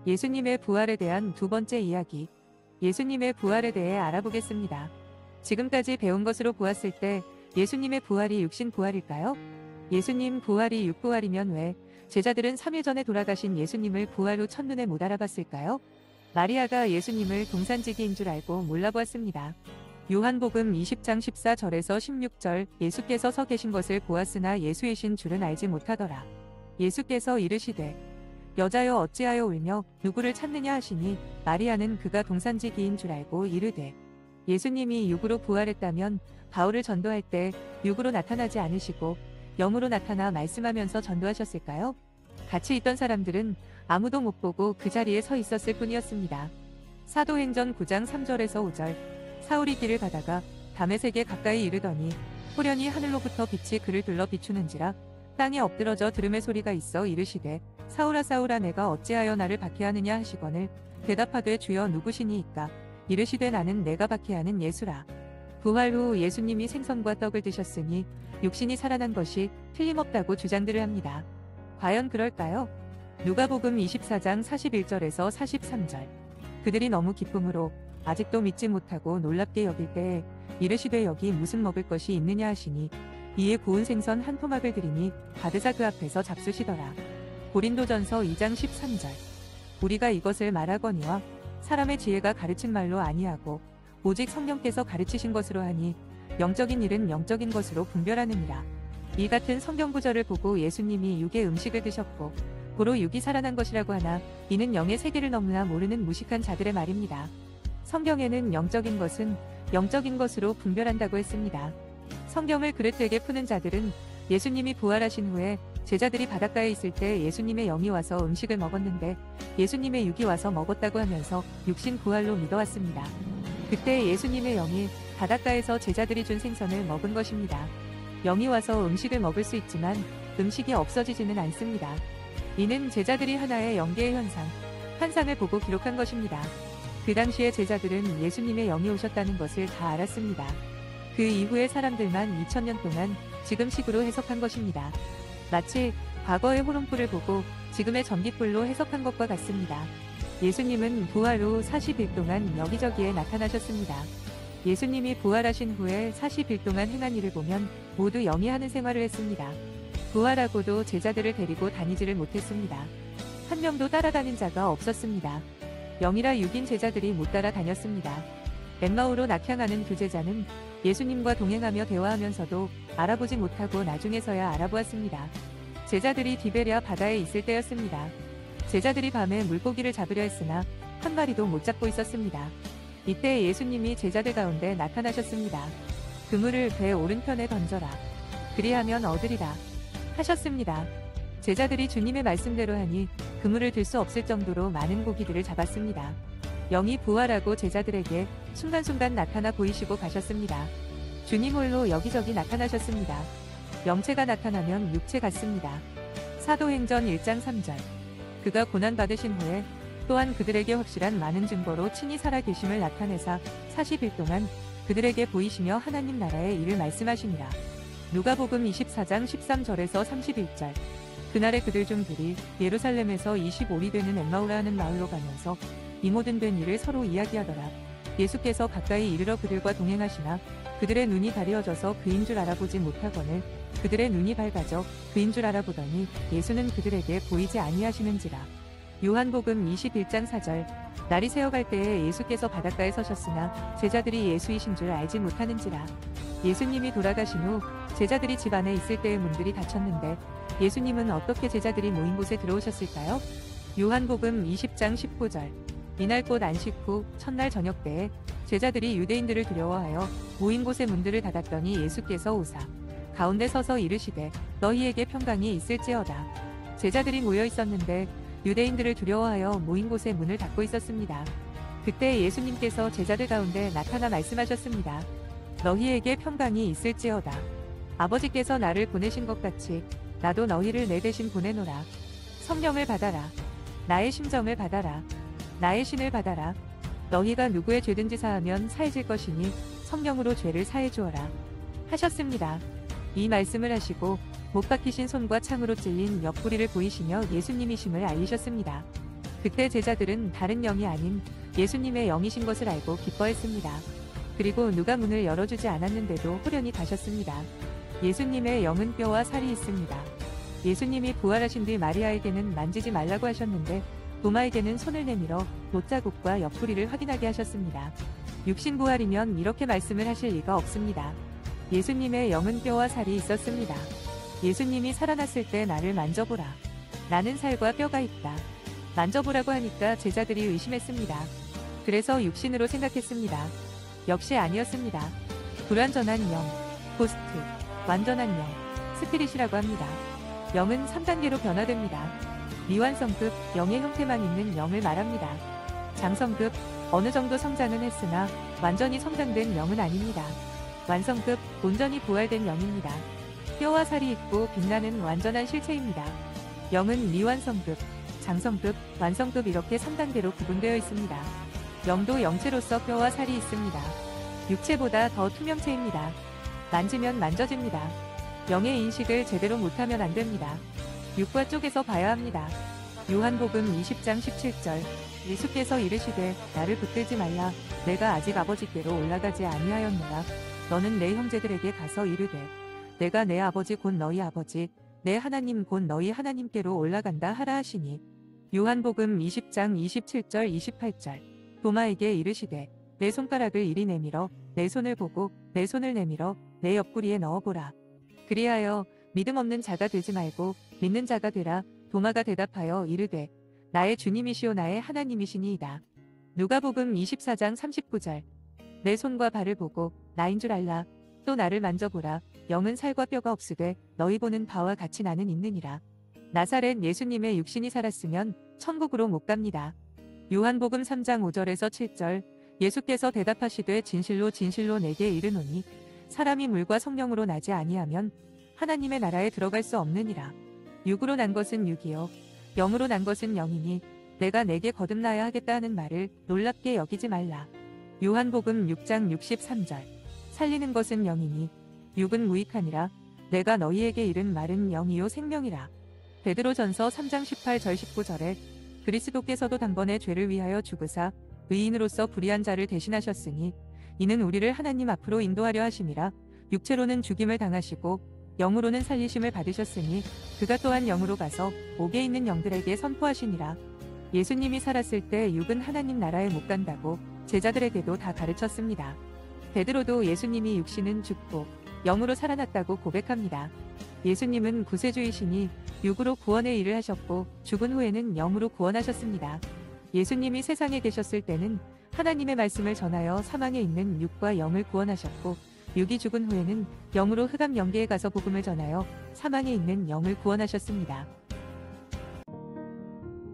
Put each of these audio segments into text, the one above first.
예수님의 부활에 대한 두 번째 이야기. 예수님의 부활에 대해 알아보겠습니다. 지금까지 배운 것으로 보았을 때 예수님의 부활이 육신 부활일까요? 예수님 부활이 육부활이면 왜 제자들은 3일 전에 돌아가신 예수님을 부활 후 첫눈에 못 알아봤을까요? 마리아가 예수님을 동산지기인 줄 알고 몰라보았습니다. 요한복음 20장 14절에서 16절 예수께서 서 계신 것을 보았으나 예수이신 줄은 알지 못하더라. 예수께서 이르시되 여자여 어찌하여 울며 누구를 찾느냐 하시니 마리아는 그가 동산지기인 줄 알고 이르되 예수님이 육으로 부활했다면 바울을 전도할 때 육으로 나타나지 않으시고 영으로 나타나 말씀하면서 전도하셨을까요? 같이 있던 사람들은 아무도 못 보고 그 자리에 서 있었을 뿐이었습니다. 사도행전 9장 3절에서 5절 사울이 길을 가다가 다메섹에 가까이 이르더니 호련히 하늘로부터 빛이 그를 둘러 비추는지라 땅에 엎드러져 들음의 소리가 있어 이르시되 사울아 사울아 내가 어찌하여 나를 박해하느냐 하시거늘 대답하되 주여 누구시니이까 이르시되 나는 내가 박해하는 예수라. 부활 후 예수님이 생선과 떡을 드셨으니 육신이 살아난 것이 틀림없다고 주장들을 합니다. 과연 그럴까요? 누가복음 24장 41절에서 43절 그들이 너무 기쁨으로 아직도 믿지 못하고 놀랍게 여길 때에 이르시되 여기 무슨 먹을 것이 있느냐 하시니 이에 구운 생선 한 토막을 드리니 받으사 그 앞에서 잡수시더라. 고린도전서 2장 13절 우리가 이것을 말하거니와 사람의 지혜가 가르친 말로 아니하고 오직 성령께서 가르치신 것으로 하니 영적인 일은 영적인 것으로 분별하느니라. 이 같은 성경 구절을 보고 예수님이 육의 음식을 드셨고 고로 육이 살아난 것이라고 하나 이는 영의 세계를 너무나 모르는 무식한 자들의 말입니다. 성경에는 영적인 것은 영적인 것으로 분별한다고 했습니다. 성경을 그릇되게 푸는 자들은 예수님이 부활하신 후에 제자들이 바닷가에 있을 때 예수님의 영이 와서 음식을 먹었는데 예수님의 육이 와서 먹었다고 하면서 육신 부활로 믿어왔습니다. 그때 예수님의 영이 바닷가에서 제자들이 준 생선을 먹은 것입니다. 영이 와서 음식을 먹을 수 있지만 음식이 없어지지는 않습니다. 이는 제자들이 하나의 영계의 현상, 환상을 보고 기록한 것입니다. 그 당시에 제자들은 예수님의 영이 오셨다는 것을 다 알았습니다. 그 이후에 사람들만 2000년 동안 지금식으로 해석한 것입니다. 마치 과거의 호롱불을 보고 지금의 전깃불로 해석한 것과 같습니다. 예수님은 부활 후 40일 동안 여기저기에 나타나셨습니다. 예수님이 부활하신 후에 40일 동안 행한 일을 보면 모두 영이 하는 생활을 했습니다. 부활하고도 제자들을 데리고 다니지를 못했습니다. 한 명도 따라다닌 자가 없었습니다. 영이라 육인 제자들이 못 따라다녔습니다. 엠마오로 낙향하는 두 제자는 예수님과 동행하며 대화하면서도 알아보지 못하고 나중에서야 알아보았습니다. 제자들이 디베랴 바다에 있을 때였습니다. 제자들이 밤에 물고기를 잡으려 했으나 한 마리도 못 잡고 있었습니다. 이때 예수님이 제자들 가운데 나타나셨습니다. 그물을 배 오른편에 던져라. 그리하면 얻으리라 하셨습니다. 제자들이 주님의 말씀대로 하니 그물을 들 수 없을 정도로 많은 고기들을 잡았습니다. 영이 부활하고 제자들에게 순간순간 나타나 보이시고 가셨습니다. 주님 홀로 여기저기 나타나셨습니다. 영체가 나타나면 육체 같습니다. 사도행전 1장 3절 그가 고난받으신 후에 또한 그들에게 확실한 많은 증거로 친히 살아 계심을 나타내사 40일 동안 그들에게 보이시며 하나님 나라의 일을 말씀하시니라. 누가복음 24장 13절에서 31절 그날에 그들 중 둘이 예루살렘에서 25리 되는 엠마오라 하는 마을로 가면서 이 모든 된 일을 서로 이야기하더라. 예수께서 가까이 이르러 그들과 동행하시나 그들의 눈이 가리어져서 그인 줄 알아보지 못하거늘 그들의 눈이 밝아져 그인 줄 알아보더니 예수는 그들에게 보이지 아니하시는지라. 요한복음 21장 4절 날이 새어갈 때에 예수께서 바닷가에 서셨으나 제자들이 예수이신 줄 알지 못하는지라. 예수님이 돌아가신 후 제자들이 집 안에 있을 때의 문들이 닫혔는데 예수님은 어떻게 제자들이 모인 곳에 들어오셨을까요? 요한복음 20장 19절 이날 곧 안식 후 첫날 저녁 때에 제자들이 유대인들을 두려워하여 모인 곳의 문들을 닫았더니 예수께서 오사 가운데 서서 이르시되 너희에게 평강이 있을지어다. 제자들이 모여 있었는데 유대인들을 두려워하여 모인 곳의 문을 닫고 있었습니다. 그때 예수님께서 제자들 가운데 나타나 말씀하셨습니다. 너희에게 평강이 있을지어다. 아버지께서 나를 보내신 것 같이 나도 너희를 내 대신 보내노라. 성령을 받아라. 나의 심정을 받아라. 나의 신을 받아라. 너희가 누구의 죄든지 사하면 사해질 것이니 성령으로 죄를 사해 주어라 하셨습니다. 이 말씀을 하시고 못 박히신 손과 창으로 찔린 옆구리를 보이시며 예수님이심을 알리셨습니다. 그때 제자들은 다른 영이 아닌 예수님의 영이신 것을 알고 기뻐했습니다. 그리고 누가 문을 열어주지 않았는데도 호련히 가셨습니다. 예수님의 영은 뼈와 살이 있습니다. 예수님이 부활하신 뒤 마리아에게는 만지지 말라고 하셨는데 도마에게는 손을 내밀어 못자국과 옆구리를 확인하게 하셨습니다. 육신 부활이면 이렇게 말씀을 하실 리가 없습니다. 예수님의 영은 뼈와 살이 있었습니다. 예수님이 살아났을 때 나를 만져보라. 나는 살과 뼈가 있다. 만져보라고 하니까 제자들이 의심했습니다. 그래서 육신으로 생각했습니다. 역시 아니었습니다. 불완전한 영, 고스트, 완전한 영, 스피릿이라고 합니다. 영은 3단계로 변화됩니다. 미완성급, 영의 형태만 있는 영을 말합니다. 장성급, 어느 정도 성장은 했으나 완전히 성장된 영은 아닙니다. 완성급, 온전히 부활된 영입니다. 뼈와 살이 있고 빛나는 완전한 실체입니다. 영은 미완성급, 장성급, 완성급 이렇게 3단계로 구분되어 있습니다. 영도 영체로서 뼈와 살이 있습니다. 육체보다 더 투명체입니다. 만지면 만져집니다. 영의 인식을 제대로 못하면 안 됩니다. 육과 쪼개서 봐야 합니다. 요한복음 20장 17절 예수께서 이르시되 나를 붙들지 말라. 내가 아직 아버지께로 올라가지 아니하였노라. 너는 내 형제들에게 가서 이르되 내가 내 아버지 곧 너희 아버지 내 하나님 곧 너희 하나님께로 올라간다 하라 하시니. 요한복음 20장 27절 28절 도마에게 이르시되 내 손가락을 이리 내밀어 내 손을 보고 내 손을 내밀어 내 옆구리에 넣어보라. 그리하여 믿음 없는 자가 되지 말고 믿는 자가 되라. 도마가 대답하여 이르되 나의 주님이시오 나의 하나님이시니이다. 누가복음 24장 39절 내 손과 발을 보고 나인 줄 알라. 또 나를 만져보라. 영은 살과 뼈가 없으되 너희 보는 바와 같이 나는 있느니라. 나사렛 예수님의 육신이 살았으면 천국으로 못 갑니다. 요한복음 3장 5절에서 7절 예수께서 대답하시되 진실로 진실로 내게 이르노니 사람이 물과 성령으로 나지 아니하면 하나님의 나라에 들어갈 수 없느니라. 육으로 난 것은 육이요 영으로 난 것은 영이니 내가 내게 거듭나야 하겠다 하는 말을 놀랍게 여기지 말라. 요한복음 6장 63절 살리는 것은 영이니 육은 무익하니라. 내가 너희에게 이른 말은 영이요 생명이라. 베드로전서 3장 18절 19절에 그리스도께서도 단번에 죄를 위하여 죽으사 의인으로서 불의한 자를 대신하셨으니 이는 우리를 하나님 앞으로 인도하려 하심이라. 육체로는 죽임을 당하시고 영으로는 살리심을 받으셨으니 그가 또한 영으로 가서 옥에 있는 영들에게 선포하시니라. 예수님이 살았을 때 육은 하나님 나라에 못 간다고 제자들에게도 다 가르쳤습니다. 베드로도 예수님이 육신은 죽고 영으로 살아났다고 고백합니다. 예수님은 구세주이시니 육으로 구원의 일을 하셨고 죽은 후에는 영으로 구원하셨습니다. 예수님이 세상에 계셨을 때는 하나님의 말씀을 전하여 사망에 있는 육과 영을 구원하셨고 육이 죽은 후에는 영으로 흑암 영계에 가서 복음을 전하여 사망에 있는 영을 구원하셨습니다.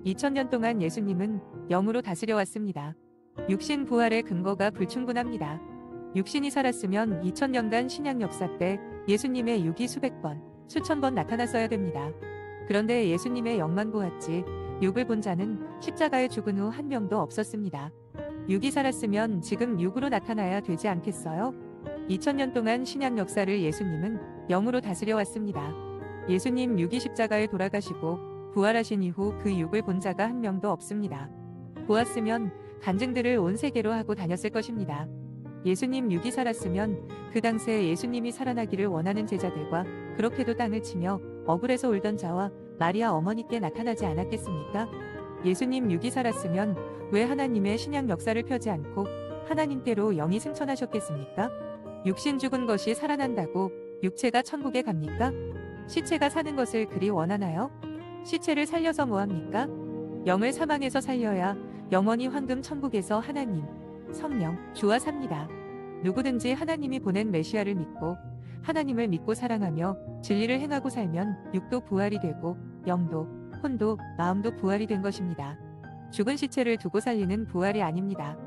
2000년 동안 예수님은 영으로 다스려 왔습니다. 육신 부활의 근거가 불충분합니다. 육신이 살았으면 2000년간 신약 역사 때 예수님의 육이 수백 번, 수천 번 나타났어야 됩니다. 그런데 예수님의 영만 보았지 육을 본 자는 십자가에 죽은 후 한 명도 없었습니다. 육이 살았으면 지금 육으로 나타나야 되지 않겠어요? 2000년 동안 신약 역사를 예수님은 영으로 다스려 왔습니다. 예수님 육이 십자가에 돌아가시고 부활하신 이후 그 육을 본 자가 한 명도 없습니다. 보았으면 간증들을 온 세계로 하고 다녔을 것입니다. 예수님 육이 살았으면 그 당시에 예수님이 살아나기를 원하는 제자들과 그렇게도 땅을 치며 억울해서 울던 자와 마리아 어머니께 나타나지 않았겠습니까? 예수님 육이 살았으면 왜 하나님의 신약 역사를 펴지 않고 하나님께로 영이 승천하셨겠습니까? 육신 죽은 것이 살아난다고 육체가 천국에 갑니까? 시체가 사는 것을 그리 원하나요? 시체를 살려서 뭐합니까? 영을 사망에서 살려야 영원히 황금 천국에서 하나님, 성령, 주와 삽니다. 누구든지 하나님이 보낸 메시아를 믿고 하나님을 믿고 사랑하며 진리를 행하고 살면 육도 부활이 되고 영도, 혼도, 마음도 부활이 된 것입니다. 죽은 시체를 두고 살리는 부활이 아닙니다.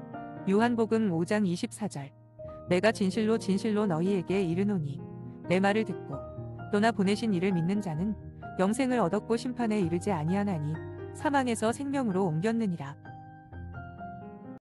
요한복음 5장 24절 내가 진실로 진실로 너희에게 이르노니 내 말을 듣고 또 나 보내신 이를 믿는 자는 영생을 얻었고 심판에 이르지 아니하나니 사망에서 생명으로 옮겼느니라.